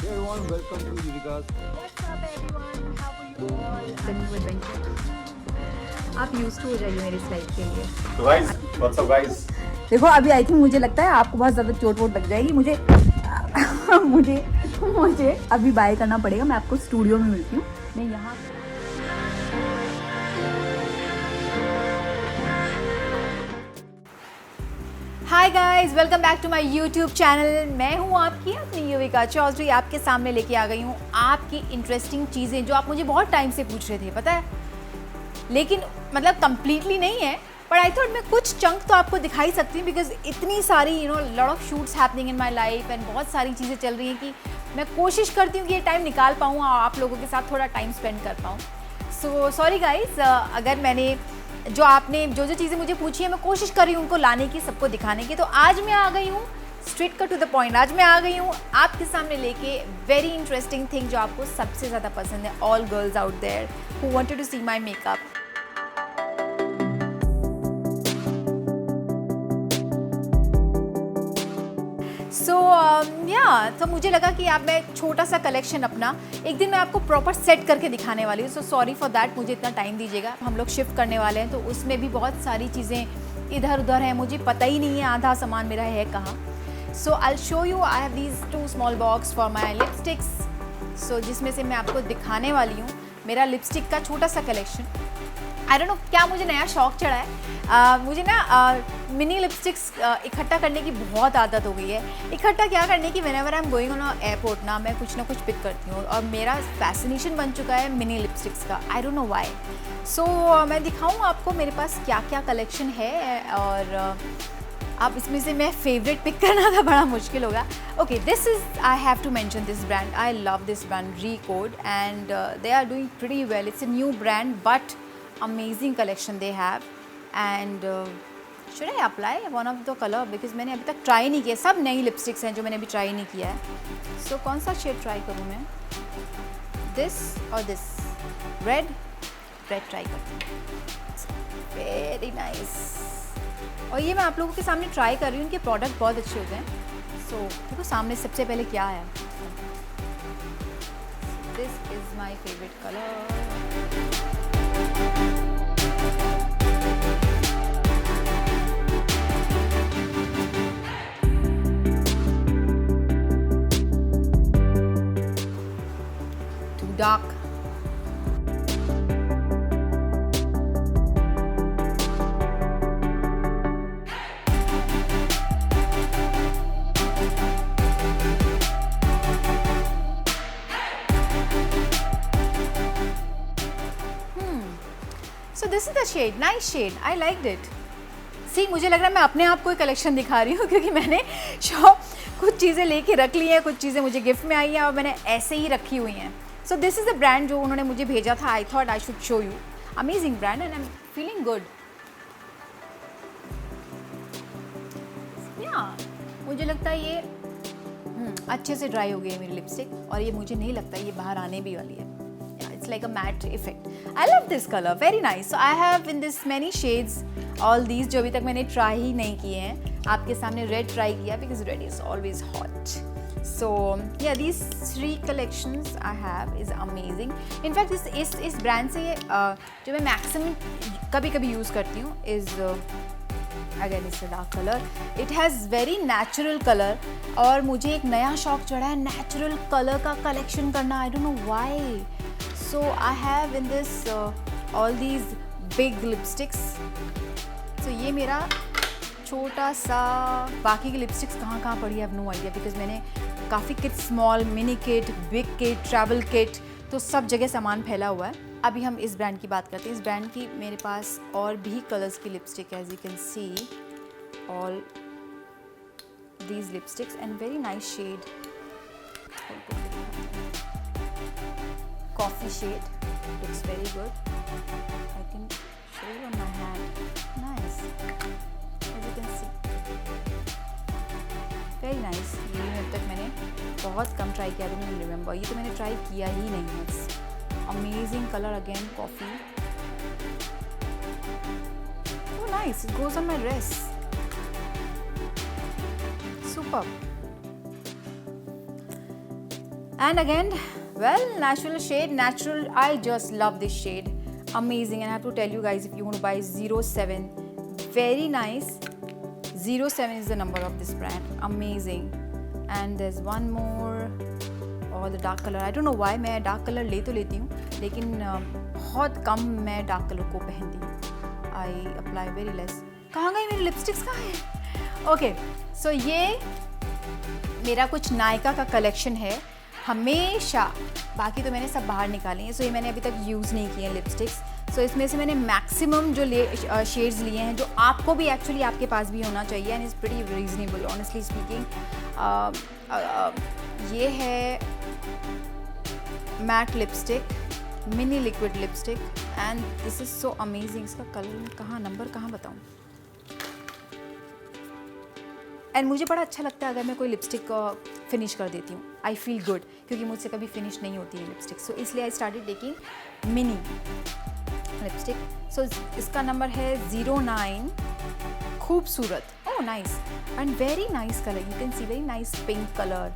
everyone, welcome to Yuvika's. What's up everyone? How are you all? New adventure. आप use to हो जाइए मेरे इस लाइफ के लिए। तो गाइस व्हाट्स अप गाइस। देखो अभी आई थिंक मुझे लगता है आपको बहुत ज़्यादा चोट वोट लग जाएगी। मुझे मुझे मुझे अभी बाय करना पड़ेगा। मैं आपको स्टूडियो में मिलती हूँ। मैं यहाँ hi guys, welcome back to my YouTube channel. मैं हूँ आपकी अपनी युविका चौधरी, आपके सामने लेके आ गई हूँ आपकी इंटरेस्टिंग चीज़ें जो आप मुझे बहुत टाइम से पूछ रहे थे, पता है। लेकिन मतलब कम्प्लीटली नहीं है, बट आई थॉट मैं कुछ चंक तो आपको दिखाई सकती हूँ, बिकॉज इतनी सारी lot of shoots happening in my life and बहुत सारी चीज़ें चल रही हैं कि मैं कोशिश करती हूँ कि ये टाइम निकाल पाऊँ और आप लोगों के साथ थोड़ा टाइम स्पेंड कर पाऊँ। सो सॉरी गाइज, अगर मैंने जो आपने जो चीज़ें मुझे पूछी है मैं कोशिश कर रही हूँ उनको लाने की, सबको दिखाने की। तो आज मैं आ गई हूँ straight cut to the point. आज मैं आ गई हूँ आपके सामने लेके वेरी इंटरेस्टिंग थिंग जो आपको सबसे ज़्यादा पसंद है, all girls out there who wanted to see my makeup. तो मुझे लगा कि आप मैं एक छोटा सा कलेक्शन अपना एक दिन मैं आपको प्रॉपर सेट करके दिखाने वाली हूँ। सो सॉरी फॉर दैट, मुझे इतना टाइम दीजिएगा। हम लोग शिफ्ट करने वाले हैं तो उसमें भी बहुत सारी चीज़ें इधर उधर हैं, मुझे पता ही नहीं है आधा सामान मेरा है कहाँ। So I show you, I have these 2 small box for my lipsticks. So जिसमें से मैं आपको दिखाने वाली हूँ मेरा लिपस्टिक का छोटा सा कलेक्शन। आई डोंट नो क्या मुझे नया शौक चढ़ा है। मुझे ना मिनी लिपस्टिक्स इकट्ठा करने की बहुत आदत हो गई है। इकट्ठा क्या करने की, whenever I am going on airport ना मैं कुछ ना कुछ पिक करती हूँ और मेरा फैसिनेशन बन चुका है मिनी लिपस्टिक्स का। I don't know why. So मैं दिखाऊँ आपको मेरे पास क्या क्या कलेक्शन है और आप इसमें से मैं फेवरेट पिक करना था बड़ा मुश्किल होगा। Okay, this is I have to mention this brand. I love this brand Recode and they are doing pretty well. It's a new brand but amazing collection they have and should I apply one of the color because मैंने अभी तक try नहीं किया। सब नई lipsticks हैं जो मैंने अभी ट्राई नहीं किया है। सो कौन सा शेड ट्राई करूँ मैं, दिस और दिस रेड ट्राई करती हूँ। Very nice. और ये मैं आप लोगों के सामने ट्राई कर रही हूँ, उनके प्रोडक्ट बहुत अच्छे होते हैं। सो देखो सामने सबसे पहले क्या है, this is my favourite colour. Too dark. So this is the shade, nice shade, I liked it. See, मुझे लग रहा है मैं अपने आप को ही कलेक्शन दिखा रही हूँ क्योंकि मैंने कुछ चीज़ें लेके रख ली हैं, कुछ चीज़ें मुझे गिफ्ट में आई हैं और मैंने ऐसे ही रखी हुई हैं। So this is the brand जो उन्होंने मुझे भेजा था। I thought I should show you. Amazing brand and I am feeling good. या मुझे लगता है ये अच्छे से ड्राई हो गई है मेरी लिपस्टिक और ये मुझे नहीं लगता ये बाहर आने भी वाली है। It's like a matte effect. I love this color, very nice. So I have in this many shades, all these जो अभी तक मैंने try ही नहीं किए हैं। आपके सामने red try किया because red is always hot. So yeah, these 3 collections I have is amazing. In fact इस brand से जो मैं maximum कभी यूज़ करती हूँ is again it's a dark color. It has very natural color और मुझे एक नया शौक चढ़ा है natural color का collection करना। I don't know why. So I have in this all these big lipsticks. So ये मेरा छोटा सा, बाकी की लिपस्टिक्स कहाँ पड़ी है, I have no idea because मैंने काफ़ी kit, small, mini kit, big kit, travel kit, तो सब जगह सामान फैला हुआ है। अभी हम इस ब्रांड की बात करते हैं। इस ब्रांड की मेरे पास और भी कलर्स की लिपस्टिक है, as you can see all these lipsticks and very nice shade. Coffee shade, looks very good. I can show you on my hand. Nice, as you can see, very nice. ये अब तक मैंने बहुत कम try किया, I don't remember. ये तो मैंने try किया ही नहीं है। It's amazing color again, coffee. Oh nice, it goes on my dress. Superb. And again, well, natural shade, natural. I just love this shade. Amazing. And I have to tell you guys, if you want to buy 07, very nice. 07 is the number of this brand. Amazing. And there's one more. और dark colour, I don't know why, मैं dark colour ले तो लेती हूँ लेकिन बहुत कम मैं dark colour को पहनती हूँ. I apply very less. कहाँ गई मेरी लिपस्टिक्स, कहाँ है? ओके, सो ये मेरा कुछ नायका का कलेक्शन है हमेशा. बाकी तो मैंने सब बाहर निकाली हैं. सो ये मैंने अभी तक यूज़ नहीं किए हैं लिपस्टिक्स. सो इसमें से मैंने मैक्सिमम जो शेड्स लिए हैं, जो आपको भी एक्चुअली आपके पास भी होना चाहिए, and is pretty reasonable honestly speaking. ये है matte lipstick, mini liquid lipstick, and this is so amazing. इसका कलर कहाँ, नंबर कहाँ बताऊँ. एंड मुझे बड़ा अच्छा लगता है अगर मैं कोई लिपस्टिक फिनिश कर देती हूँ. आई फील गुड, क्योंकि मुझसे कभी फिनिश नहीं होती है लिपस्टिक. सो इसलिए I started taking mini lipstick. So इसका नंबर है 09. खूबसूरत, oh nice, and very nice colour. You can see very nice pink colour,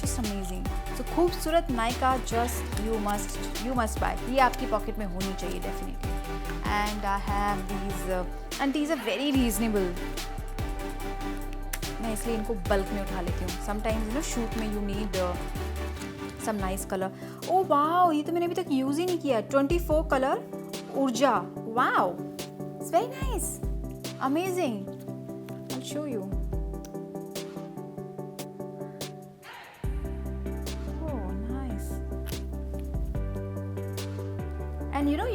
just amazing. So खूबसूरत Nykaa, just you must buy. ये आपकी पॉकेट में होनी चाहिए definitely. And I have these, and these are very reasonable. मैं इसलिए इनको bulk में उठा लेती हूँ. समटाइम्स यू नो शूट में you need some nice colour. Oh wow, ये तो मैंने अभी तक यूज़ ही नहीं किया. 24 कलर ऊर्जा. Wow, it's very nice, amazing. I will show you. Oh nice. And you know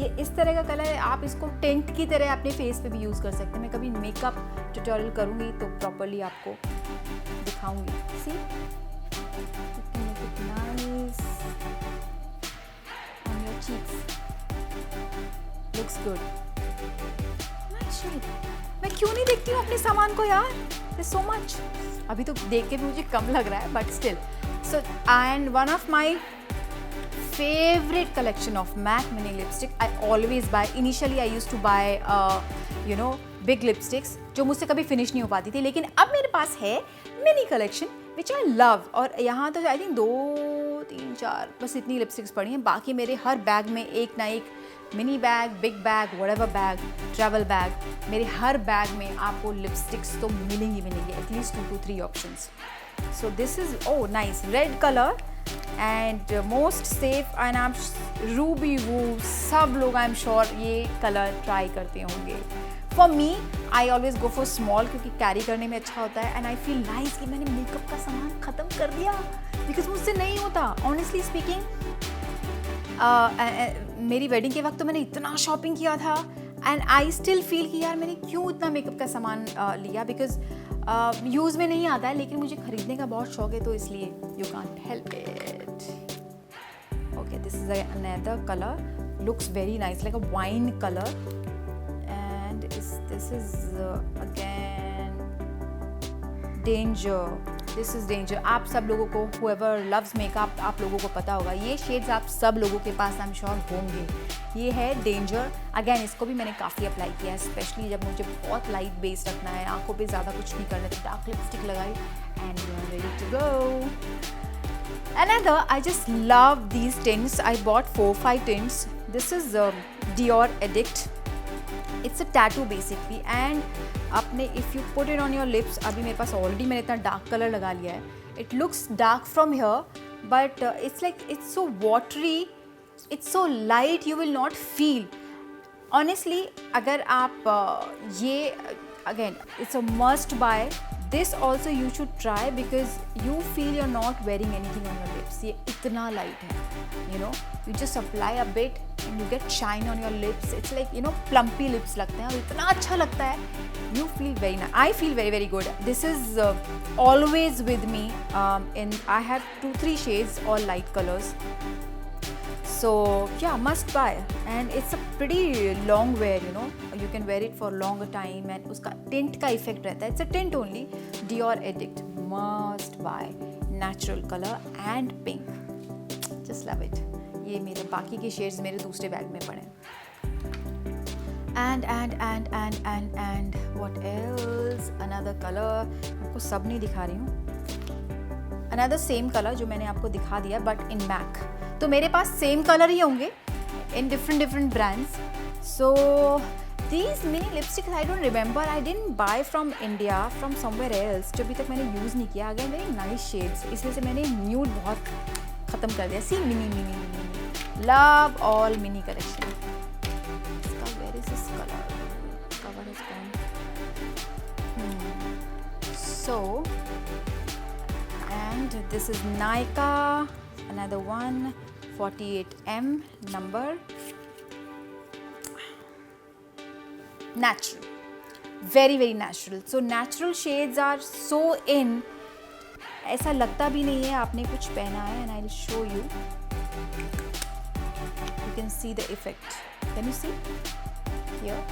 ये इस तरह का कलर है, आप इसको टेंट की तरह अपने फेस पे भी यूज़ कर सकते हैं. मैं कभी मेकअप ट्यूटोरियल करूँगी तो प्रॉपर्ली आपको दिखाऊंगी. See, nice on your cheeks, looks good. Nice shade. मैं क्यों नहीं देखती हूँ अपने सामान को यार, there's so much. अभी तो देख के भी मुझे कम लग रहा है, but still. So and one of my favorite collection of MAC mini lipstick. I always buy. Initially I used to buy big lipsticks जो मुझसे कभी फिनिश नहीं हो पाती थी, लेकिन अब मेरे पास है mini collection which I love. और यहाँ तो आई थिंक 2, 3, 4 बस इतनी लिपस्टिक्स पड़ी हैं. बाकी मेरे हर बैग में एक ना एक mini bag, big bag, whatever bag, travel bag, मेरे हर बैग में आपको लिपस्टिक्स तो मिलेंगी, at least 2 to 3 options. So this is oh nice red colour and most safe. And आप रूबी वू सब लोग आई एम श्योर ये कलर ट्राई करते होंगे. For me I always go for small, क्योंकि कैरी करने में अच्छा होता है. एंड आई फील नाइस कि मैंने मेकअप का सामान ख़त्म कर दिया, बिकॉज मुझसे नहीं होता ऑनेस्टली स्पीकिंग. मेरी वेडिंग के वक्त तो मैंने इतना शॉपिंग किया था, एंड आई स्टिल फील कि यार मैंने क्यों इतना मेकअप का सामान लिया, बिकॉज यूज़ में नहीं आता है, लेकिन मुझे खरीदने का बहुत शौक है, तो इसलिए you can't help it. Okay, this is another colour, looks very nice, like a wine colour. And this is again danger. This is danger. आप सब लोगों को, whoever loves makeup, आप लोगों को पता होगा ये शेड्स आप सब लोगों के पास आई एम श्योर होंगे. ये है डेंजर. अगेन इसको भी मैंने काफ़ी अप्लाई किया है, स्पेशली जब मुझे बहुत लाइट बेस रखना है, आंखों पे ज़्यादा कुछ नहीं करना, तो डार्क लिपस्टिक लगाई and you are ready to go. Another, I just love these tints. I bought 4-5 tints. This is Dior Addict. It's a tattoo basically, and अपने if you put it on your lips, अभी मेरे पास already मैंने इतना dark colour लगा लिया है. It looks dark from here, but it's like it's so watery, it's so light, you will not feel. Honestly, अगर आप ये again, it's a must buy. This also you should try because you feel you're not wearing anything on your lips. ये इतना light है, you know. You just apply a bit and you get shine on your lips. It's like plumpy lips लगते हैं और इतना अच्छा लगता है. You feel very nice. I feel very very good. This is always with me. I have 2-3 shades, all light colors. So yeah, must buy, and it's a pretty long wear, you can wear it for longer time, and उसका tint का effect रहता है. It's a tint only. Dior Addict, must buy. Natural color and pink, just love it. ये मेरे बाकी के shades मेरे दूसरे बैग में पड़े. And what else? Another color. आपको सब नहीं दिखा रही हूँ. अनदर सेम कलर जो मैंने आपको दिखा दिया बट इन मैक। तो मेरे पास सेम कलर ही होंगे in different brands. So these mini lipsticks I don't remember, I didn't buy from India, from somewhere else, जो अभी तक मैंने यूज़ नहीं किया। अगेन वेरी नाइस शेड्स, इसलिए से मैंने न्यूड बहुत ख़त्म कर दिया। See mini love all mini collection. इसका where is this colour, cover is gone. So and this is Nykaa, another one, 48M number, natural, very natural. So natural shades are so in, ऐसा लगता भी नहीं है आपने कुछ पहना है। And I'll show you, you can see the effect, can you see here?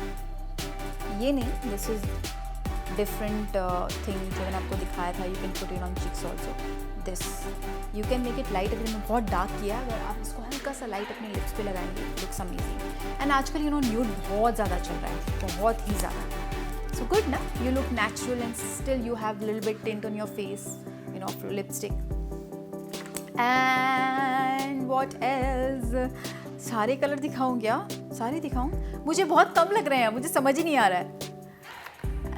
ये नहीं, this is different thing जो मैंने आपको दिखाया था। You can put it on cheeks also, this you can make it light। अगर मैंने बहुत डार्क किया, अगर आप इसको हल्का सा लाइट अपने लिप्स पे लगाएंगे, looks amazing। एंड आजकल यू नो न्यूड बहुत ज़्यादा चल रहा है, बहुत ही ज़्यादा। सो गुड ना, you look natural and still you have little bit tint on your face, you know, lipstick. And what else, सारे कलर दिखाऊं क्या? सारे दिखाऊं? मुझे बहुत कम लग रहे हैं, मुझे समझ ही नहीं आ रहा है।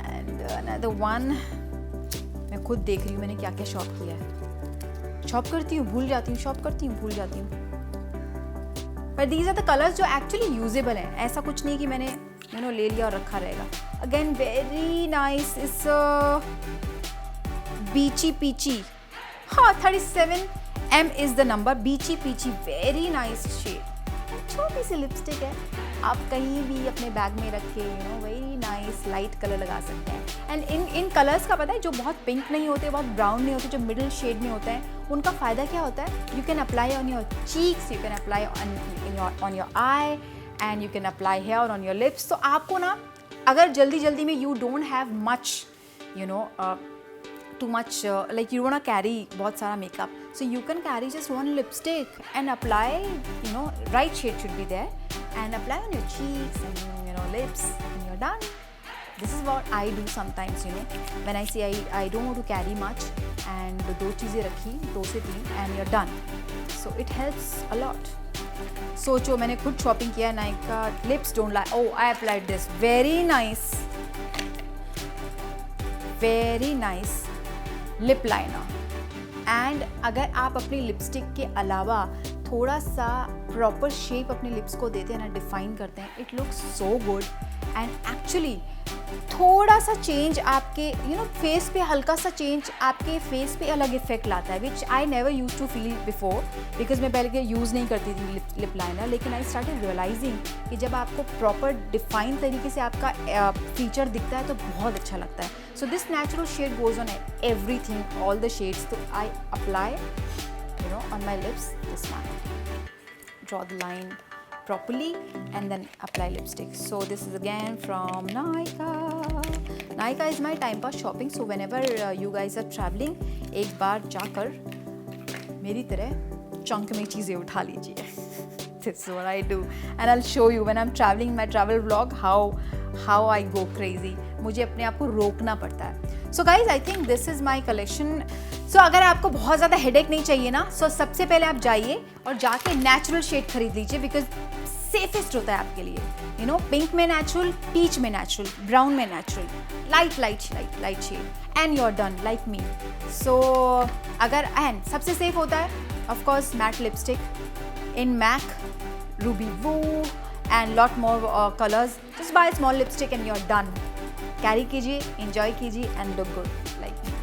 एंड अनदर वन, मैं खुद देख रही हूँ मैंने क्या क्या शॉप किया है। शॉप करती हूँ, भूल जाती हूँ, शॉप करती हूँ, भूल जाती हूँ। पर दीज आर द कलर्स जो एक्चुअली यूजेबल हैं। ऐसा कुछ नहीं कि मैंने यू नो ले लिया और रखा रहेगा। अगेन वेरी नाइस, इस बीची पीची, हाँ 37M इज द नंबर, बीची पीची, वेरी नाइस शेड। छोटी सी लिपस्टिक है, आप कहीं भी अपने बैग में रखे, you know, very nice light colour लगा सकते हैं। एंड इन कलर्स का पता है, जो बहुत पिंक नहीं होते, बहुत ब्राउन नहीं होते, जो मिडिल शेड में होता है, उनका फ़ायदा क्या होता है? You can apply on your cheeks, you can apply on your I, and you can apply hair on your lips. तो आपको ना, अगर जल्दी में you don't have much, you know, too much like you wanna carry बहुत सारा makeup, so you can carry just one lipstick and apply, you know, right shade should be there, and apply on your cheeks and, you know, lips, and you're done. This is what I do sometimes, you know, when I say I don't want to carry much, and दो चीज़ें रखी, 2 से 3, and you're done. So it helps a lot. सोचो, मैंने खुद shopping किया, Nykaa lips don't lie. Oh, I applied this, very nice lip liner. And अगर आप अपनी लिपस्टिक के अलावा थोड़ा सा प्रॉपर शेप अपने लिप्स को देते हैं ना, डिफाइन करते हैं, it looks so good. And actually थोड़ा सा चेंज आपके, यू नो, फेस पे हल्का सा चेंज आपके फेस पे अलग इफेक्ट लाता है, which I never use to feel before, because मैं पहले यूज़ नहीं करती थी लिप लाइनर। लेकिन आई स्टार्टेड रियलाइजिंग कि जब आपको प्रॉपर डिफाइन तरीके से आपका फीचर दिखता है तो बहुत अच्छा लगता है। So this natural shade goes on everything, all the shades. तो I apply, you know, on my lips, this one, draw the line properly and then apply lipstick. So this is again from Nykaa is my time pass shopping, so whenever you guys are traveling, एक बार जाकर मेरी तरह chunk में चीज़ें उठा लीजिए। This is what I do, and I'll show you when I'm traveling, my travel vlog, how I go crazy. मुझे अपने आप को रोकना पड़ता है। So guys, I think this is my collection. So अगर आपको बहुत ज़्यादा हेडेक नहीं चाहिए ना, so सबसे पहले आप जाइए और जाके नेचुरल शेड खरीद लीजिए, बिकॉज सेफेस्ट होता है आपके लिए। यू नो, पिंक में नेचुरल, पीच में नेचुरल, ब्राउन में natural, light shade, and you are done like me. So अगर, एंड सबसे सेफ होता है of course matte lipstick in MAC, Ruby Woo, and lot more colours. Just buy small lipstick and you are done. Carry कीजिए, enjoy कीजिए, and look good like me.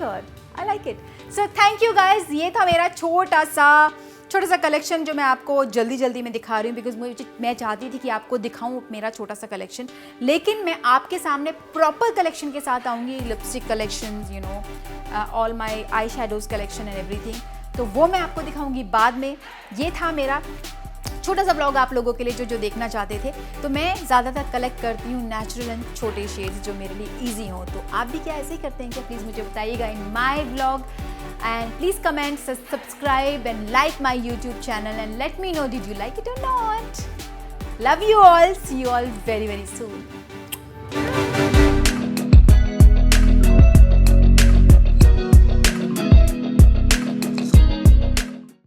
God, I like it. So thank you guys. ये था मेरा छोटा सा collection जो मैं आपको जल्दी में दिखा रही हूँ, बिकॉज मैं चाहती थी कि आपको दिखाऊँ मेरा छोटा सा कलेक्शन, लेकिन मैं आपके सामने प्रॉपर कलेक्शन के साथ आऊँगी। Lipstick collection, you know, all my eye shadows collection and everything, तो वो मैं आपको दिखाऊँगी बाद में। ये था मेरा छोटा सा ब्लॉग आप लोगों के लिए जो देखना चाहते थे। तो मैं ज़्यादातर कलेक्ट करती हूँ नेचुरल एंड छोटे शेड्स जो मेरे लिए ईजी हों। तो आप भी क्या ऐसे ही करते हैं क्या? प्लीज़ मुझे बताइएगा in my blog, and please comment, subscribe and like my YouTube channel, and let me know did you like it or not. Love you all, see you all very very soon.